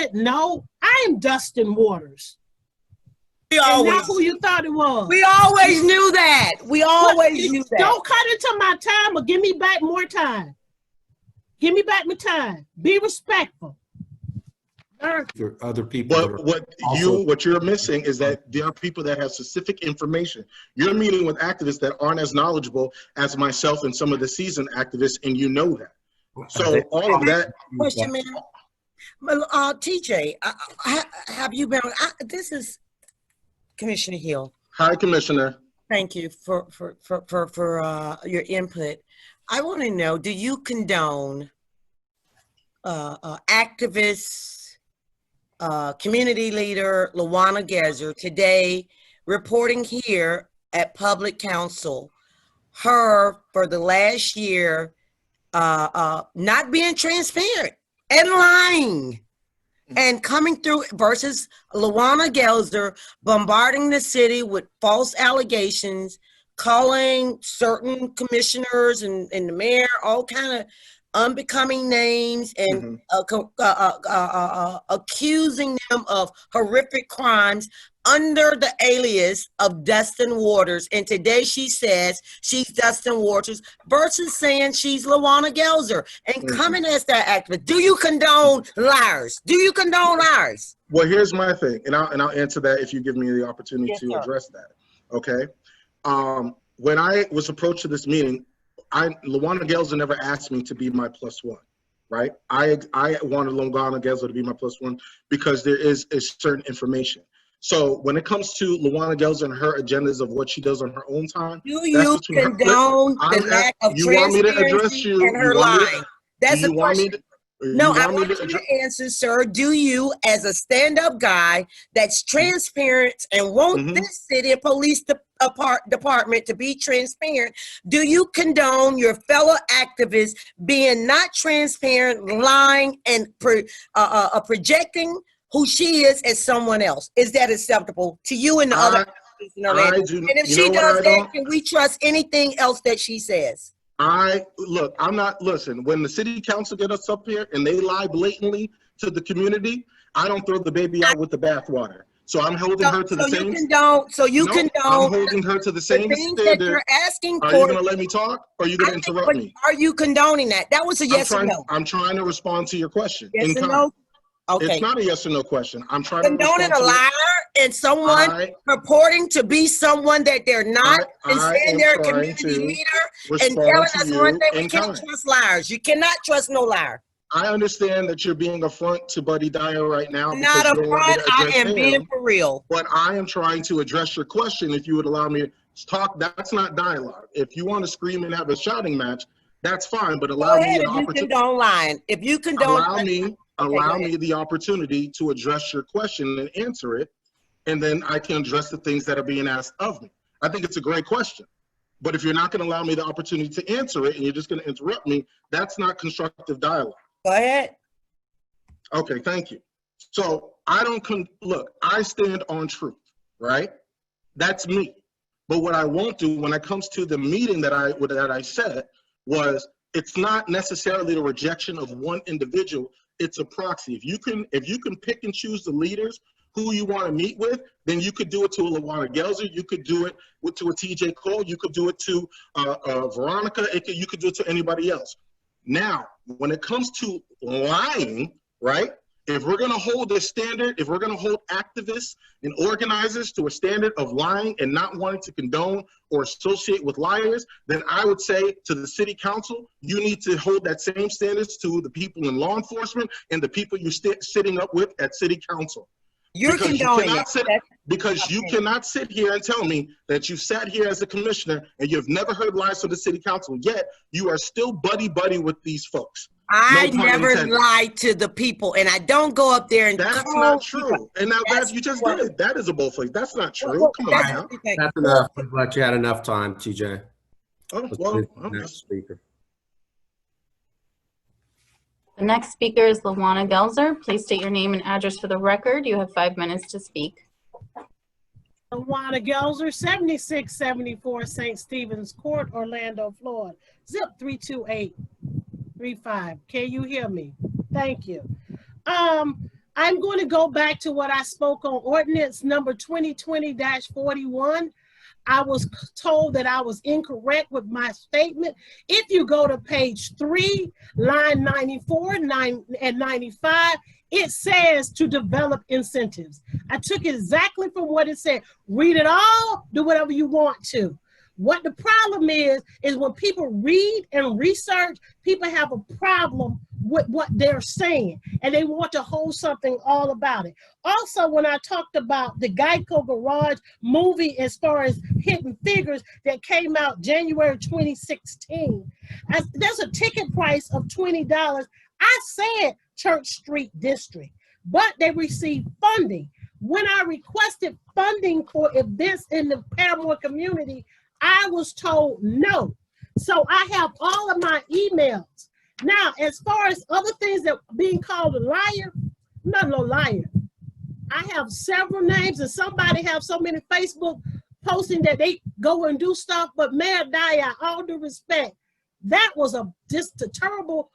didn't know, I am Dustin Waters. And not who you thought it was. We always knew that. We always knew that. Don't cut into my time or give me back more time. Give me back my time. Be respectful. There are other people. But what you're missing is that there are people that have specific information. You're meeting with activists that aren't as knowledgeable as myself and some of the seasoned activists, and you know that. So all of that. Question, man. TJ, have you been? This is Commissioner Hill. Hi, Commissioner. Thank you for your input. I want to know: do you condone activists? Community leader Lawana Gezer today reporting here at Public Counsel, her for the last year not being transparent and lying and coming through versus Lawana Gezer bombarding the city with false allegations, calling certain commissioners and the mayor all kind of unbecoming names and accusing them of horrific crimes under the alias of Dustin Waters. And today she says she's Dustin Waters versus saying she's Lawana Gezer and coming as that activist. Do you condone liars? Do you condone liars? Well, here's my thing, and I'll answer that if you give me the opportunity to address that. Okay. When I was approached to this meeting, Lawana Gezer never asked me to be my +1, right? I wanted Lawana Gezer to be my +1 because there is a certain information. So when it comes to Lawana Gezer and her agendas of what she does on her own time, do you condone the lack of transparency and her lying? That's the question. No, I want you to answer, sir. Do you, as a stand-up guy that's transparent and want this city police department to be transparent, do you condone your fellow activists being not transparent, lying, and projecting who she is as someone else? Is that acceptable to you and the other activists? And if she does that, can we trust anything else that she says? Listen, when the city council get us up here and they lie blatantly to the community, I don't throw the baby out with the bathwater. So I'm holding her to the same. I'm holding her to the same things standard. That you're asking for. Are you going to let me talk, or are you going to interrupt me? Are you condoning that? That was a yes or no. I'm trying to respond to your question. Yes or no? Okay. It's not a yes or no question. I'm trying condoning a liar and someone purporting to be someone that they're not, and saying they're a community leader and telling us one thing. We can't trust liars. You cannot trust no liar. I understand that you're being a front to Buddy Dyer right now. Not a front. I am being for real. But I am trying to address your question. If you would allow me to talk, that's not dialogue. If you want to scream and have a shouting match, that's fine. But allow me the opportunity. If you condone lying, if you condone, allow me the opportunity to address your question and answer it, and then I can address the things that are being asked of me. I think it's a great question. But if you're not going to allow me the opportunity to answer it and you're just going to interrupt me, that's not constructive dialogue. Go ahead. Okay, thank you. So I look, I stand on truth, right? That's me. But what I won't do when it comes to the meeting that I said was, it's not necessarily the rejection of one individual. It's a proxy. If you can pick and choose the leaders who you want to meet with, then you could do it to a Lawana Gezer, you could do it to a TJ Cole, you could do it to Veronica, you could do it to anybody else. Now, when it comes to lying, right? If we're going to hold a standard, if we're going to hold activists and organizers to a standard of lying and not wanting to condone or associate with liars, then I would say to the city council, you need to hold that same standards to the people in law enforcement and the people you're sitting up with at city council. You're condoning it. Because you cannot sit here and tell me that you sat here as a commissioner and you've never heard lies from the city council, yet you are still buddy-buddy with these folks. I never lied to the people, and I don't go up there and that's not true. And now that you just did it, that is a bullface. That's not true. Come on now. That's enough. I'm glad you had enough time, TJ. Oh, well, next speaker. The next speaker is Lawana Gezer. Please state your name and address for the record. You have 5 minutes to speak. Lawana Gezer, 7674 St. Stephen's Court, Orlando, Florida. Zip 32835. Can you hear me? Thank you. I I'm going to go back to what I spoke on ordinance number 2020-41. I was told that I was incorrect with my statement. If you go to page 3, line 94 and 95, it says to develop incentives. I took it exactly from what it said. Read it all, do whatever you want to. What the problem is when people read and research, people have a problem with what they're saying, and they want to hold something all about it. Also, when I talked about the Geico Garage movie, as far as Hidden Figures that came out January 2016, there's a ticket price of $20. I said Church Street District, but they received funding. When I requested funding for events in the Parramore community, I was told no. So I have all of my emails. Now, as far as other things that being called a liar, I'm not no liar. I have several names, and somebody have so many Facebook posting that they go and do stuff, but Mayor Dyer, all due respect, that was just a terrible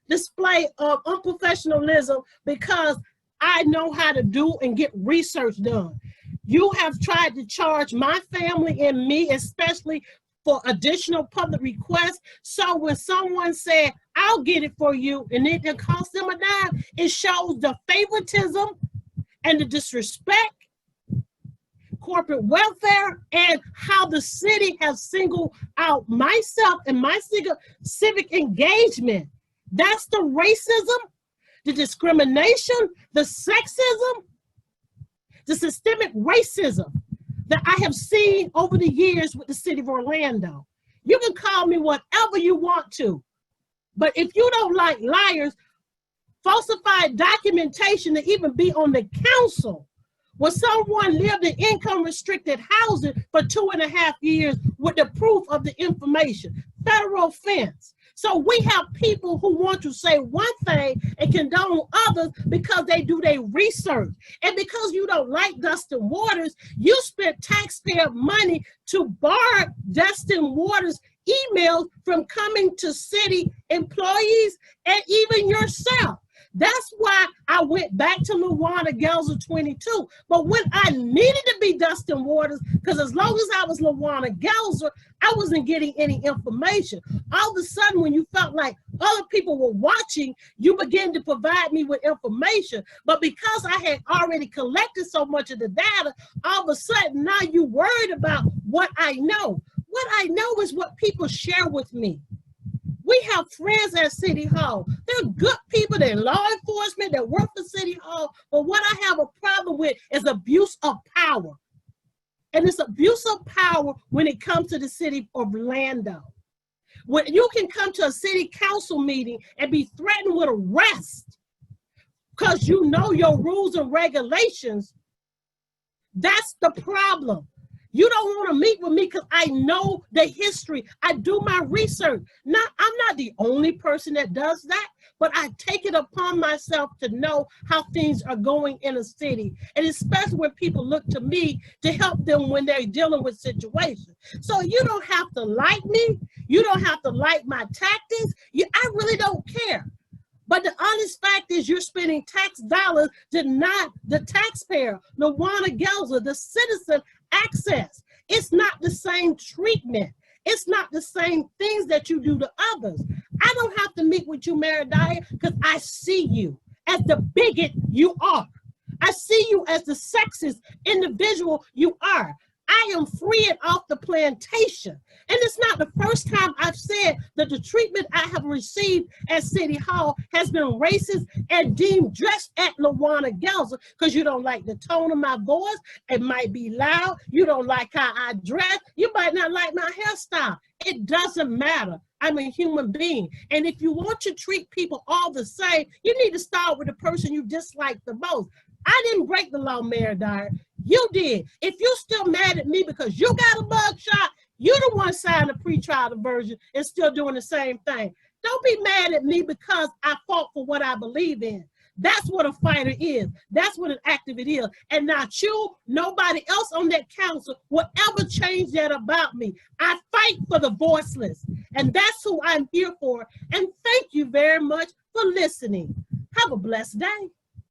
display of unprofessionalism, because I know how to do and get research done. You have tried to charge my family and me, especially for additional public requests. So when someone said, I'll get it for you, and it didn't cost them a dime, it shows the favoritism and the disrespect, corporate welfare, and how the city has singled out myself and my civic engagement. That's the racism, the discrimination, the sexism, the systemic racism that I have seen over the years with the city of Orlando. You can call me whatever you want to, but if you don't like liars, falsified documentation to even be on the council, where someone lived in income restricted housing for 2.5 years with the proof of the information, federal offense. So we have people who want to say one thing and condone others because they do their research. And because you don't like Dustin Waters, you spent taxpayer money to bar Dustin Waters' emails from coming to city employees and even yourself. That's why I went back to Lawana Gelzer 22. But when I needed to be Dustin Waters, because as long as I was Lawana Gelzer, I wasn't getting any information. All of a sudden, when you felt like other people were watching, you began to provide me with information. But because I had already collected so much of the data, all of a sudden now you're worried about what I know. What I know is what people share with me. We have friends at City Hall. They're good people. They're law enforcement that work for City Hall. But what I have a problem with is abuse of power. And it's abuse of power when it comes to the city of Orlando. When you can come to a city council meeting and be threatened with arrest because you know your rules and regulations, that's the problem. You don't want to meet with me because I know the history. I do my research. Now, I'm not the only person that does that, but I take it upon myself to know how things are going in a city, and especially when people look to me to help them when they're dealing with situations. So you don't have to like me. You don't have to like my tactics. I really don't care. But the honest fact is you're spending tax dollars to not the taxpayer, Lawana Gelzer, the citizen, access. It's not the same treatment. It's not the same things that you do to others. I don't have to meet with you, Mayor Dyer, because I see you as the bigot you are. I see you as the sexist individual you are. I am freeing off the plantation. And it's not the first time I've said that the treatment I have received at City Hall has been racist and deemed just at Lawana Gelzer, because you don't like the tone of my voice. It might be loud. You don't like how I dress. You might not like my hairstyle. It doesn't matter. I'm a human being. And if you want to treat people all the same, you need to start with the person you dislike the most. I didn't break the law, Mayor Dyer. You did. If you're still mad at me because you got a mugshot, you're the one signing a pretrial diversion and still doing the same thing. Don't be mad at me because I fought for what I believe in. That's what a fighter is. That's what an activist is. And not you, nobody else on that council will ever change that about me. I fight for the voiceless. And that's who I'm here for. And thank you very much for listening. Have a blessed day.